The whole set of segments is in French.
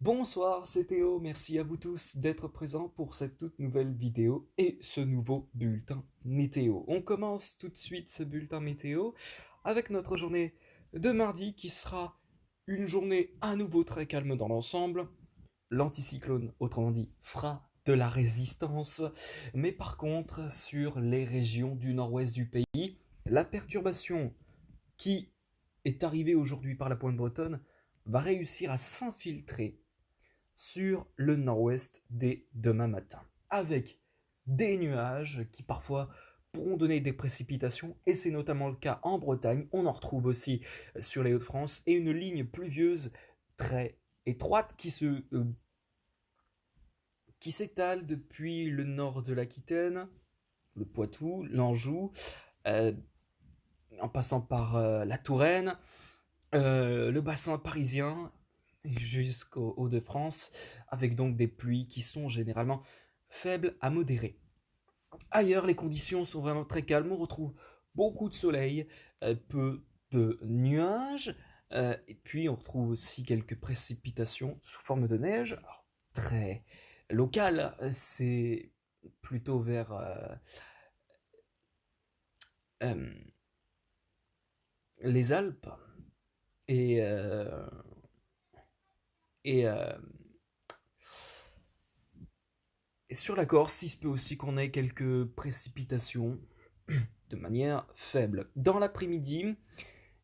Bonsoir, c'est Théo, merci à vous tous d'être présents pour cette toute nouvelle vidéo et ce nouveau bulletin météo. On commence tout de suite ce bulletin météo avec notre journée de mardi qui sera une journée à nouveau très calme dans l'ensemble. L'anticyclone, autrement dit, fera de la résistance, mais par contre, sur les régions du nord-ouest du pays, la perturbation qui est arrivée aujourd'hui par la pointe bretonne va réussir à s'infiltrer sur le nord-ouest dès demain matin, avec des nuages qui parfois pourront donner des précipitations, et c'est notamment le cas en Bretagne, on en retrouve aussi sur les Hauts-de-France, et une ligne pluvieuse très étroite qui s'étale depuis le nord de l'Aquitaine, le Poitou, l'Anjou, euh, en passant par la Touraine, le bassin parisien jusqu'aux Hauts-de-France, avec donc des pluies qui sont généralement faibles à modérées. Ailleurs, les conditions sont vraiment très calmes, on retrouve beaucoup de soleil, peu de nuages, et puis on retrouve aussi quelques précipitations sous forme de neige, alors, très locales, c'est plutôt vers euh, les Alpes et, euh, et Et sur la Corse, il se peut aussi qu'on ait quelques précipitations de manière faible. Dans l'après-midi,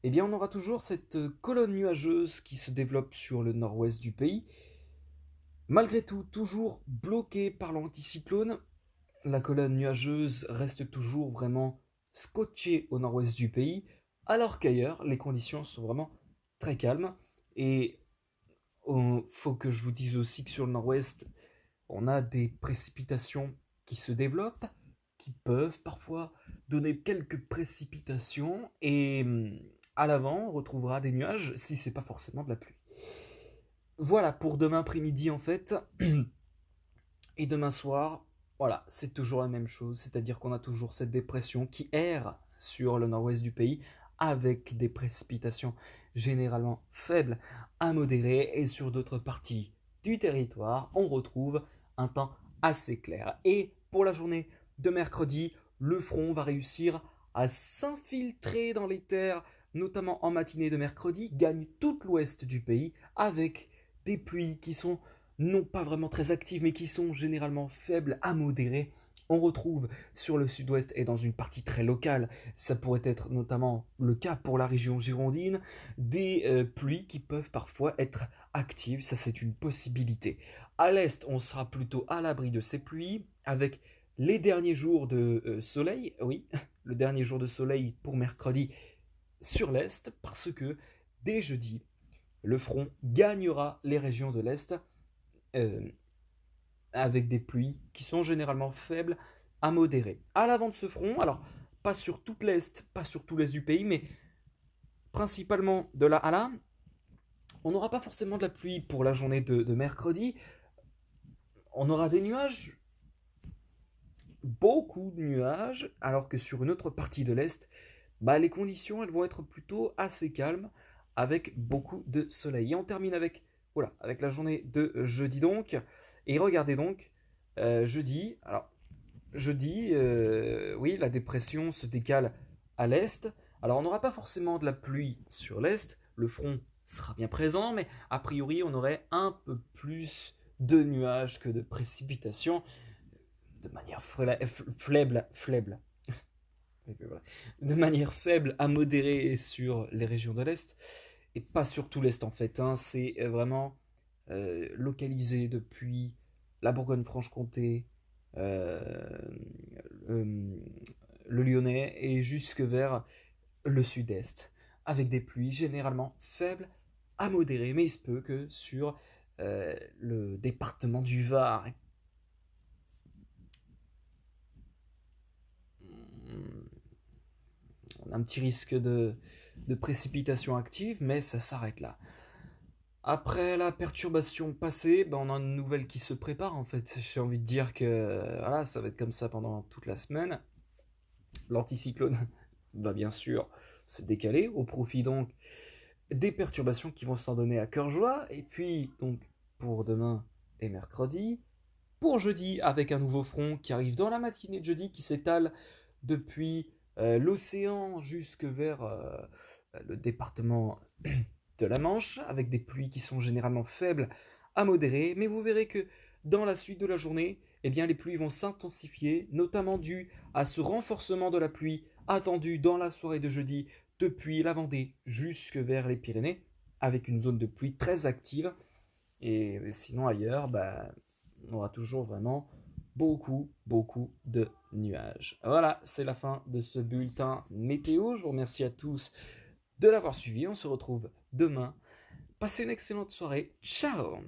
eh bien, on aura toujours cette colonne nuageuse qui se développe sur le nord-ouest du pays. Malgré tout, toujours bloquée par l'anticyclone, la colonne nuageuse reste toujours vraiment scotchée au nord-ouest du pays, alors qu'ailleurs, les conditions sont vraiment très calmes. Et il faut que je vous dise aussi que sur le nord-ouest, on a des précipitations qui se développent, qui peuvent parfois donner quelques précipitations, et à l'avant, on retrouvera des nuages si c'est pas forcément de la pluie. Voilà pour demain après-midi en fait, et demain soir, voilà, c'est toujours la même chose, c'est-à-dire qu'on a toujours cette dépression qui erre sur le nord-ouest du pays, avec des précipitations généralement faibles à modérées, et sur d'autres parties du territoire, on retrouve un temps assez clair. Et pour la journée de mercredi, le front va réussir à s'infiltrer dans les terres, notamment en matinée de mercredi, gagne tout l'ouest du pays, avec des pluies qui sont non pas vraiment très actives, mais qui sont généralement faibles à modérées. On retrouve sur le sud-ouest et dans une partie très locale, ça pourrait être notamment le cas pour la région girondine, des pluies qui peuvent parfois être actives, ça c'est une possibilité. À l'est, on sera plutôt à l'abri de ces pluies, avec les derniers jours de soleil, oui, le dernier jour de soleil pour mercredi sur l'est, parce que dès jeudi, le front gagnera les régions de l'est, euh, avec des pluies qui sont généralement faibles à modérées. À l'avant de ce front, alors pas sur toute l'est, pas sur tout l'est du pays, mais principalement de là à là, on n'aura pas forcément de la pluie pour la journée de mercredi. On aura des nuages, beaucoup de nuages, alors que sur une autre partie de l'est, bah, les conditions elles vont être plutôt assez calmes, avec beaucoup de soleil. Et on termine avec, voilà, avec la journée de jeudi donc. Et regardez donc, jeudi, alors jeudi, oui, la dépression se décale à l'est. Alors on n'aura pas forcément de la pluie sur l'est, le front sera bien présent, mais a priori on aurait un peu plus de nuages que de précipitations, de manière faible, de manière faible à modérée sur les régions de l'est, et pas sur tout l'est en fait, hein. C'est vraiment localisé depuis la Bourgogne-Franche-Comté, euh, euh, le Lyonnais, et jusque vers le sud-est, avec des pluies généralement faibles à modérées, mais il se peut que sur le département du Var, on a un petit risque de précipitation active, mais ça s'arrête là. Après la perturbation passée, ben on a une nouvelle qui se prépare en fait. J'ai envie de dire que voilà, ça va être comme ça pendant toute la semaine. L'anticyclone va bien sûr se décaler au profit donc des perturbations qui vont s'en donner à cœur joie. Et puis donc pour demain et mercredi. Pour jeudi, avec un nouveau front qui arrive dans la matinée de jeudi, qui s'étale depuis l'océan jusque vers le département de la Manche, avec des pluies qui sont généralement faibles à modérées. Mais vous verrez que dans la suite de la journée, eh bien, les pluies vont s'intensifier, notamment dû à ce renforcement de la pluie attendu dans la soirée de jeudi depuis la Vendée jusque vers les Pyrénées, avec une zone de pluie très active. Et sinon ailleurs, bah, on aura toujours vraiment beaucoup de nuages. Voilà, c'est la fin de ce bulletin météo. Je vous remercie à tous de l'avoir suivi. On se retrouve demain. Passez une excellente soirée. Ciao!